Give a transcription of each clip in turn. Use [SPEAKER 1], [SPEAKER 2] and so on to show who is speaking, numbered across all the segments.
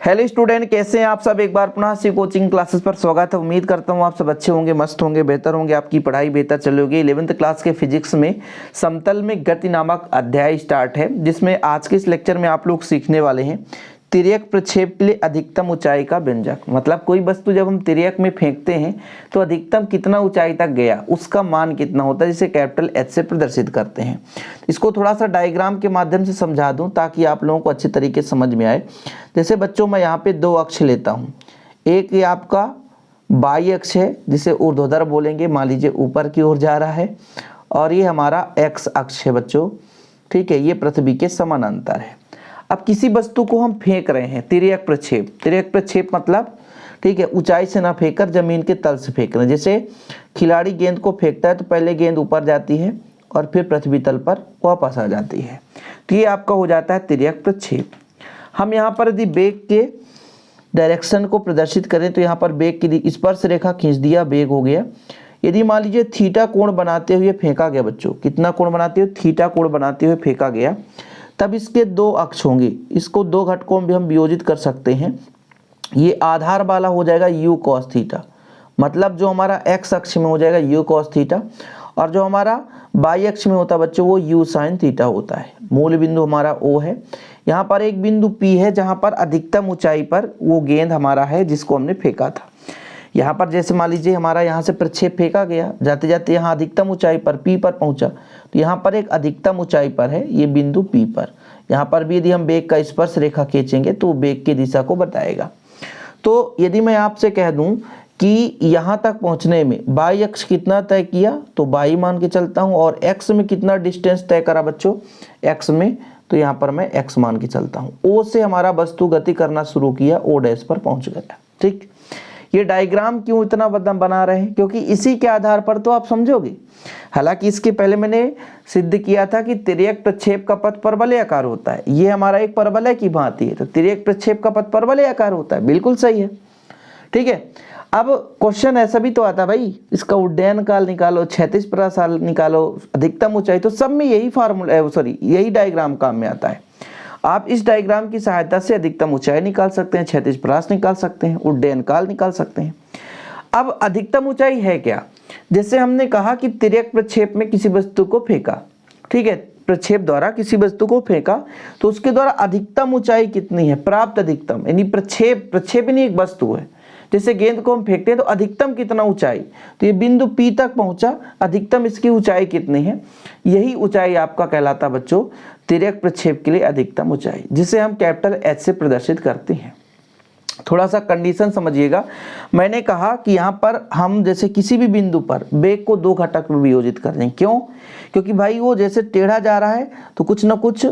[SPEAKER 1] Hello student, कैसे हैं आप सब। एक बार पुनः से कोचिंग क्लासेस पर स्वागत है। उम्मीद करता हूं आप सब अच्छे होंगे, मस्त होंगे, बेहतर होंगे, आपकी पढ़ाई बेहतर चली होगी। 11th क्लास के फिजिक्स में समतल में गति नामक अध्याय स्टार्ट है, जिसमें आज के इस लेक्चर में आप लोग सीखने वाले हैं तिर्यक प्रक्षेप के लिए अधिकतम ऊंचाई का व्यंजक। मतलब कोई वस्तु जब हम तिर्यक में फेंकते हैं तो अधिकतम कितना ऊंचाई तक गया, उसका मान कितना होता है, जिसे कैपिटल एच से प्रदर्शित करते हैं। इसको थोड़ा सा डायग्राम के माध्यम से समझा दूं ताकि आप लोगों को अच्छे तरीके से समझ में आए। जैसे बच्चों, मैं यहाँ पे दो अक्ष लेता हूँ। एक ये आपका वाई अक्ष है, जिसे ऊर्ध्वाधर बोलेंगे, मान लीजिए ऊपर की ओर जा रहा है, और ये हमारा एक्स अक्ष है बच्चों। ठीक है, ये पृथ्वी के समानांतर है। अब किसी वस्तु को हम फेंक रहे हैं, तिर्यक प्रक्षेप। तिर्यक प्रक्षेप मतलब, ठीक है, ऊंचाई से ना फेंककर जमीन के तल से फेंक रहे हैं। जैसे खिलाड़ी गेंद को फेंकता है तो पहले गेंद ऊपर जाती है और फिर पृथ्वी तल पर वापस आ जाती है, तो ये आपका हो जाता है तिर्यक प्रक्षेप। हम यहाँ पर यदि वेग के डायरेक्शन को प्रदर्शित करें तो यहाँ पर वेग की स्पर्श रेखा खींच दिया, वेग हो गया। यदि मान लीजिए थीटा कोण बनाते हुए फेंका गया बच्चों, कितना कोण बनाते हुए, थीटा कोण बनाते हुए फेंका गया, तब इसके दो अक्ष होंगे। इसको दो घटकों में भी हम वियोजित कर सकते हैं। ये आधार वाला हो जाएगा u cos थीटा, मतलब जो हमारा x अक्ष में हो जाएगा u cos थीटा, और जो हमारा y अक्ष में होता है बच्चों वो u sin थीटा होता है। मूल बिंदु हमारा O है। यहाँ पर एक बिंदु P है जहाँ पर अधिकतम ऊंचाई पर वो गेंद हमारा है जिसको हमने फेंका था। यहाँ पर जैसे मान लीजिए हमारा यहाँ से प्रक्षेप फेंका गया, जाते जाते यहाँ अधिकतम ऊंचाई पर P पर पहुँचा, तो यहाँ पर एक अधिकतम ऊंचाई पर है ये बिंदु P पर। यहाँ पर भी यदि हम वेग का स्पर्श रेखा खींचेंगे तो वेग की दिशा को बताएगा। तो यदि मैं आपसे कह दूं कि यहाँ तक पहुँचने में y अक्ष कितना तय किया, तो y मान के चलता हूँ, और x में कितना डिस्टेंस तय करा बच्चों, x में, तो यहाँ पर मैं x मान के चलता हूँ। O से हमारा वस्तु गति करना शुरू किया, O डैश पर पहुँच गया। ठीक, ये डायग्राम क्यों इतना बना रहे हैं, क्योंकि इसी के आधार पर तो आप समझोगे। हालांकि इसके पहले मैंने सिद्ध किया था कि तिर्यक प्रक्षेप का पथ परवलय आकार होता है। ये हमारा एक परवलय की भांति है, तो तिर्यक प्रक्षेप का पथ परवलय आकार होता है, बिल्कुल सही है। ठीक है, अब क्वेश्चन ऐसा भी तो आता भाई, इसका उड्डयन काल निकालो, क्षैतिज प्रसार निकालो, अधिकतम ऊंचाई, तो सब में यही फार्मूला, यही डायग्राम काम में आता है। आप इस डायग्राम की सहायता से अधिकतम ऊंचाई निकाल सकते हैं, क्षैतिज प्रहास निकाल सकते हैं, उड्डयन काल निकाल सकते हैं। अब अधिकतम ऊंचाई है क्या, जैसे हमने कहा कि तिर्यक प्रक्षेप में किसी वस्तु को फेंका, ठीक है, प्रक्षेप द्वारा किसी वस्तु को फेंका, तो उसके द्वारा अधिकतम ऊंचाई कितनी है, प्राप्त अधिकतम, यानी प्रक्षेप यानी एक वस्तु है। जैसे गेंद को हम फेंकते हैं तो अधिकतम कितना ऊंचाई, तो ये बिंदु P तक पहुंचा, अधिकतम इसकी ऊंचाई कितनी है, यही ऊंचाई आपका कहलाता बच्चों तिर्यक प्रक्षेप के लिए अधिकतम ऊंचाई, जिसे हम कैपिटल H से प्रदर्शित करते हैं। थोड़ा सा कंडीशन समझिएगा। मैंने कहा कि यहाँ पर हम जैसे किसी भी बिंदु पर वेग को दो घटक में वियोजित कर दें। क्यों, क्योंकि भाई वो जैसे टेढ़ा जा रहा है तो कुछ ना कुछ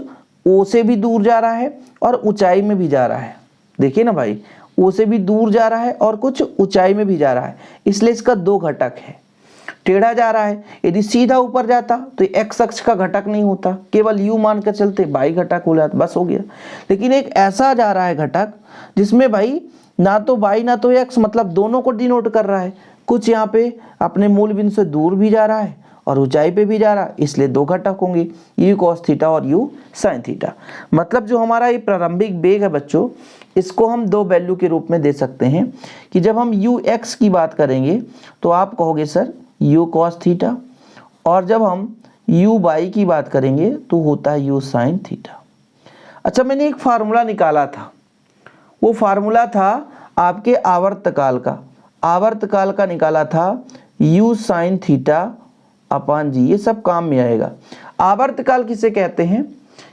[SPEAKER 1] O से भी दूर जा रहा है और ऊंचाई में भी जा रहा है। देखिए ना भाई, O से भी दूर जा रहा है और कुछ ऊंचाई में भी जा रहा है, इसलिए इसका दो घटक है। टेढ़ा जा रहा है, यदि सीधा ऊपर जाता तो x अक्ष का घटक नहीं होता, केवल u मान कर चलते, y घटक हो जाता, बस हो गया। लेकिन एक ऐसा जा रहा है घटक जिसमें भाई ना तो y ना तो x, मतलब दोनों को डिनोट कर रहा है। कुछ यहाँ पे अपने मूल बिंदु से दूर भी जा रहा है और ऊंचाई पे भी जा रहा है, इसलिए दो घटक होंगे, u cos थीटा और u sin थीटा। मतलब जो हमारा ये प्रारंभिक वेग है बच्चों, इसको हम दो वैल्यू के रूप में दे सकते हैं कि जब हम ux की बात करेंगे तो आप कहोगे सर u cos थीटा, और जब हम uy की बात करेंगे तो होता है u sin थीटा। अच्छा, मैंने एक फार्मूला निकाला था, वो फार्मूला था आपके आवर्तकाल का, आवर्तकाल का निकाला था u sin थीटा अपान जी, ये सब काम में आएगा। आवर्तकाल किसे कहते हैं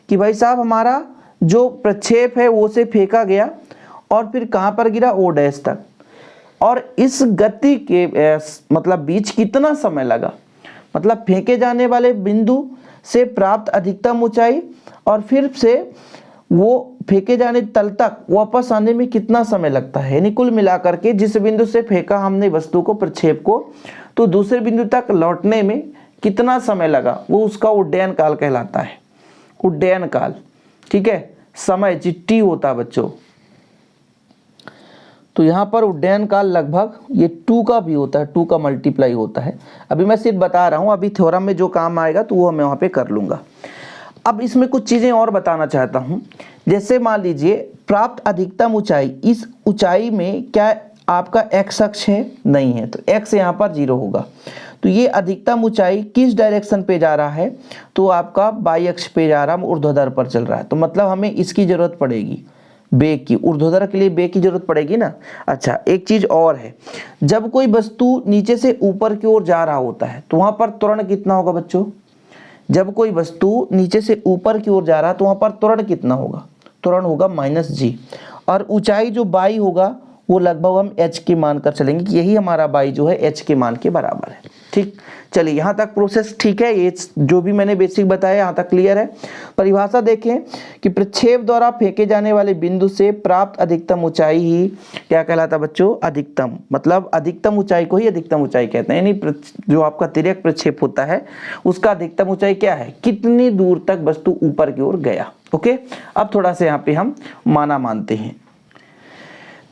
[SPEAKER 1] कि भाई साहब हमारा जो प्रक्षेप है वो से फेंका गया और फिर कहाँ पर गिरा, O डैश तक, और इस गति के मतलब बीच कितना समय लगा, मतलब फेंके जाने वाले बिंदु से प्राप्त अधिकतम ऊंचाई और फिर से वो फेंके जाने तल तक वापस आने में कितना समय लगता है, यानी कुल मिलाकर के जिस बिंदु से फेंका हमने वस्तु को, प्रक्षेप को, तो दूसरे बिंदु तक लौटने में कितना समय लगा, वो उसका उड्डयन काल कहलाता है। उड्डयन काल, ठीक है, समय चिट्ठी होता है बच्चों। तो यहाँ पर उड्डयन काल लगभग ये 2 का भी होता है, 2 का मल्टीप्लाई होता है। अभी मैं सिर्फ बता रहा हूँ, अभी थ्योरम में जो काम आएगा तो वो मैं वहाँ पे कर लूँगा। अब इसमें कुछ चीज़ें और बताना चाहता हूँ जैसे मान लीजिए प्राप्त अधिकतम ऊंचाई, इस ऊंचाई में क्या आपका x अक्ष है? नहीं है, तो x यहाँ पर 0 होगा। तो ये अधिकतम ऊंचाई किस डायरेक्शन पे जा रहा है? तो आपका y अक्ष पे जा रहा है, ऊर्ध्वाधर पर चल रहा है। तो मतलब हमें इसकी जरूरत पड़ेगी, बेग की, ऊर्ध्वाधर के लिए बेग की जरूरत पड़ेगी ना। अच्छा, एक चीज और है, जब कोई वस्तु नीचे से ऊपर की ओर जा रहा होता है तो वहां पर त्वरण कितना होगा बच्चों? जब कोई वस्तु नीचे से ऊपर की ओर जा रहा है तो वहां पर त्वरण कितना होगा? त्वरण होगा -g। और ऊंचाई जो y होगा वो लगभग हम h के मान कर चलेंगे कि यही हमारा y जो है h के मान के बराबर है। ठीक, चलिए यहाँ तक प्रोसेस ठीक है, ये जो भी मैंने बेसिक बताया यहाँ तक क्लियर है। परिभाषा देखें कि प्रक्षेप द्वारा फेंके जाने वाले बिंदु से प्राप्त अधिकतम ऊंचाई ही क्या कहलाता है बच्चों? अधिकतम। मतलब अधिकतम ऊंचाई को ही अधिकतम ऊंचाई कहते हैं, यानी जो आपका तिर्यक प्रक्षेप होता है उसका अधिकतम ऊंचाई क्या है? कितनी दूर तक वस्तु ऊपर की ओर गया। ओके, अब थोड़ा सा यहाँ पे हम माना मानते हैं।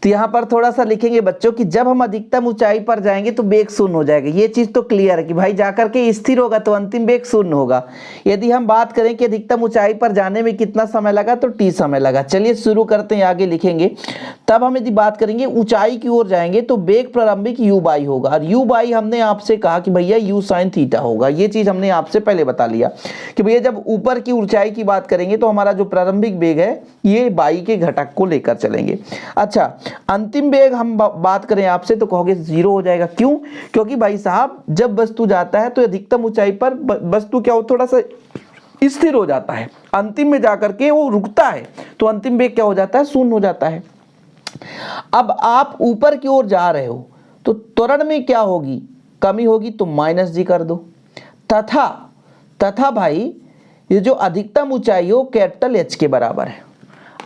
[SPEAKER 1] तो यहाँ पर थोड़ा सा लिखेंगे बच्चों कि जब हम अधिकतम ऊंचाई पर जाएंगे तो वेग शून्य हो जाएगा। ये चीज तो क्लियर है कि भाई जाकर के स्थिर होगा तो अंतिम वेग शून्य होगा। यदि हम बात करें कि अधिकतम ऊंचाई पर जाने में कितना समय लगा, तो t समय लगा। चलिए शुरू करते हैं, आगे लिखेंगे। तब हम यदि बात करेंगे ऊंचाई की ओर जाएंगे तो वेग प्रारंभिक u बाई होगा, और u बाई हमने आपसे कहा कि भैया u साइन थीटा होगा। ये चीज हमने आपसे पहले बता लिया कि भैया जब ऊपर की ऊंचाई की बात करेंगे तो हमारा जो प्रारंभिक वेग है ये बाई के घटक को लेकर चलेंगे। अच्छा, अंतिम वेग हम बात करें आपसे तो कहोगे 0 हो जाएगा। क्यों? क्योंकि भाई साहब जब वस्तु जाता है तो अधिकतम ऊंचाई पर वस्तु क्या हो, थोड़ा सा स्थिर हो जाता है, अंतिम में जाकर के वो रुकता है तो अंतिम वेग क्या हो जाता है? शून्य हो जाता है। अब आप ऊपर की ओर जा रहे हो तो त्वरण में क्या होगी? कमी होगी, तो -g कर दो। तथा भाई ये जो अधिकतम ऊंचाई हो कैपिटल H के बराबर है।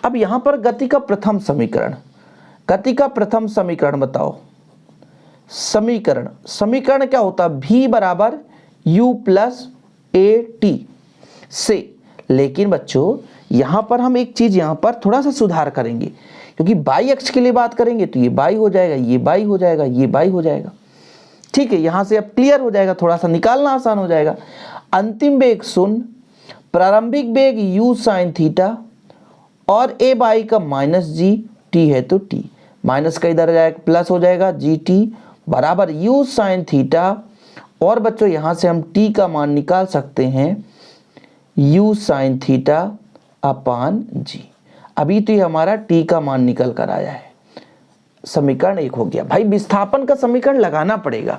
[SPEAKER 1] अब यहां पर गति का प्रथम समीकरण, गति का प्रथम समीकरण बताओ। समीकरण क्या होता है? v बराबर u प्लस at से। लेकिन बच्चों यहां पर हम एक चीज यहां पर थोड़ा सा सुधार करेंगे, क्योंकि y अक्ष के लिए बात करेंगे तो ये y हो जाएगा, ये y हो जाएगा, ये y हो जाएगा। ठीक है, यहां से अब क्लियर हो जाएगा, थोड़ा सा निकालना आसान हो जाएगा। अंतिम वेग 0, प्रारंभिक वेग u साइन थीटा और a बाई का -g, t है तो t, माइनस का इधर जाएगा प्लस हो जाएगा, gt बराबर u साइन थीटा। और बच्चों यहां से हम t का मान निकाल सकते हैं u sine theta upon g। अभी तो ये हमारा t का मान निकल कर आया है। समीकरण 1 हो गया। भाई विस्थापन का समीकरण लगाना पड़ेगा।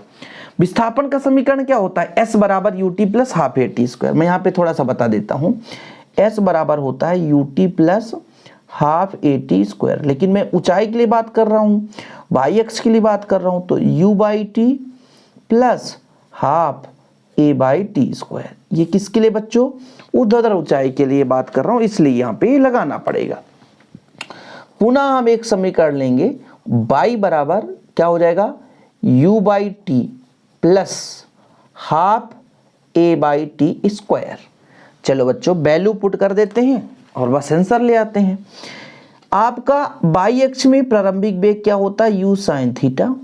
[SPEAKER 1] विस्थापन का समीकरण क्या होता है? s बराबर ut plus half A T square. मैं यहाँ पे थोड़ा सा बता देता हूँ, s बराबर होता है ut plus half A T square. लेकिन मैं ऊंचाई के लिए बात कर रहा हूँ, y अक्ष के लिए बात कर रहा हूँ, तो u by T plus half a by T square. ये किसके लिए बच्चों? ऊर्ध्वाधर ऊंचाई के लिए बात कर रहा हूँ, इसलिए यहाँ पे लगाना पड़ेगा। पुनः हम एक समीकरण लेंगे, y बराबर क्या हो जाएगा? u by T plus half a by T square. चलो बच्चों वैल्यू पुट कर देते हैं और बस आंसर ले आते हैं। आपका y अक्ष में प्रारंभिक वेग क्या होता है? u sine theta.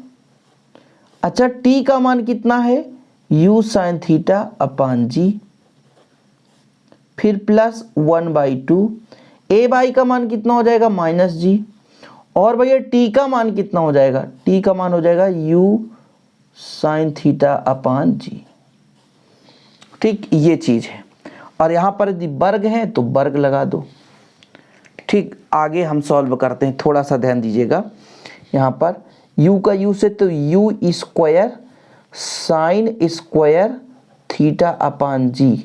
[SPEAKER 1] अच्छा, t का मान कितना है? u sine theta upon g, फिर प्लस 1/2। a बाई का मान कितना हो जाएगा? -g। और भैया t का मान कितना हो जाएगा? t का मान हो जाएगा u sine theta upon g। ठीक, ये चीज है। और यहां पर यदि वर्ग है तो वर्ग लगा दो। ठीक, आगे हम सॉल्व करते हैं, थोड़ा सा ध्यान दीजिएगा। यहां पर u का u से तो u square sine square theta upon g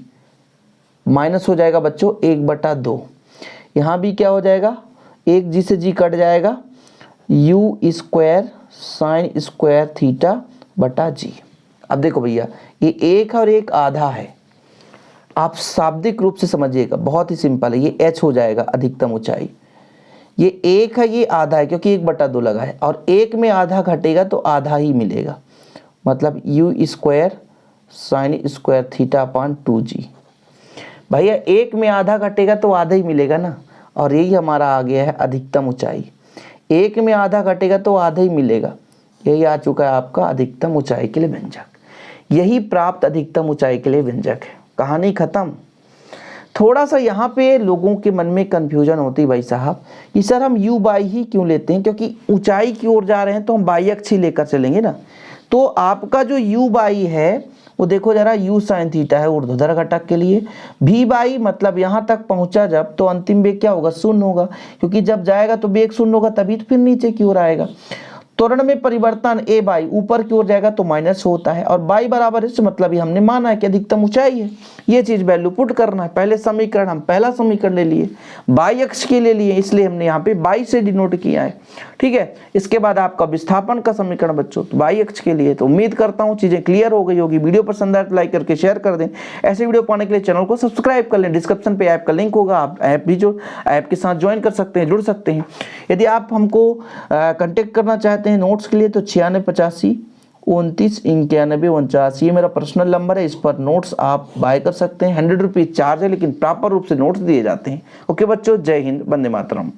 [SPEAKER 1] minus हो जाएगा बच्चों 1/2। यहां भी क्या हो जाएगा? 1 g से g कट जाएगा, u square sine square theta बटा g। अब देखो भैया ये एक और एक आधा है, आप शाब्दिक रूप से समझिएगा, बहुत ही सिंपल है। ये h हो जाएगा अधिकतम ऊंचाई, ये एक है, ये आधा है, क्योंकि 1/2 लगा है, और एक में आधा घटेगा तो आधा ही मिलेगा, मतलब u square sine square theta upon 2g। भैया एक में आधा घटेगा तो आधा ही मिलेगा ना, और यही हमारा आ गया है अधिकतम ऊंचाई। एक में आधा घटेगा तो आधा ही मिलेगा, यही आ चुका है आपका अधिकतम ऊंचाई के लिए व्यंजक। यही प्राप्त अधिकतम ऊंचाई के लिए व्यंजक है। कहानी खत्म। थोड़ा सा यहाँ पे लोगों के मन में कंफ्यूजन होती है भाई साहब कि सर हम u बाई ही क्यों लेते हैं, क्योंकि ऊंचाई की ओर जा रहे हैं तो हम बाई अक्ष ही लेकर चलेंगे ना। तो आपका जो u बाई है वो देखो जरा, u साइन थीटा है ऊर्ध्वाधर घटक के लिए, v बाई मतलब यहाँ तक पहुंचा जब, तो अंतिम वेग क्या होगा, शून्य होगा, क्योंकि जब जाएगा तो वेग शून्य होगा तभी तो फिर नीचे की ओर आएगा। त्वरण में परिवर्तन a बाई ऊपर की ओर जाएगा तो माइनस होता है, और बाई बराबर है मतलब ये हमने माना है कि अधिकतम ऊंचाई है, ये चीज वैल्यू पुट करना है। पहले समीकरण हम पहला समीकरण ले लिए, बाई अक्ष के ले लिए, इसलिए हमने यहाँ पे बाई से डिनोट किया है, ठीक है। इसके बाद आपका विस्थापन का समीकरण बच्चों तो बाई अक्ष के लिए। तो उम्मीद करता हूँ चीजें क्लियर हो गई होगी। वीडियो पसंद आए तो लाइक करके शेयर कर दें। ऐसे वीडियो पाने के लिए चैनल को सब्सक्राइब कर लें। डिस्क्रिप्शन पे ऐप का लिंक होगा, आप ऐप भी जो ऐप के साथ ज्वाइन कर सकते हैं, जुड़ सकते हैं। यदि आप हमको कांटेक्ट करना चाहते हैं नोट्स के लिए तो 9685 29 91 49 ये मेरा पर्सनल नंबर है। इस पर नोट्स आप बाय कर सकते हैं। 100 रुपीज़ चार्ज है, लेकिन प्रॉपर रूप से नोट्स दिए जाते हैं। ओके बच्चों, जय हिंद, वंदे मातरम।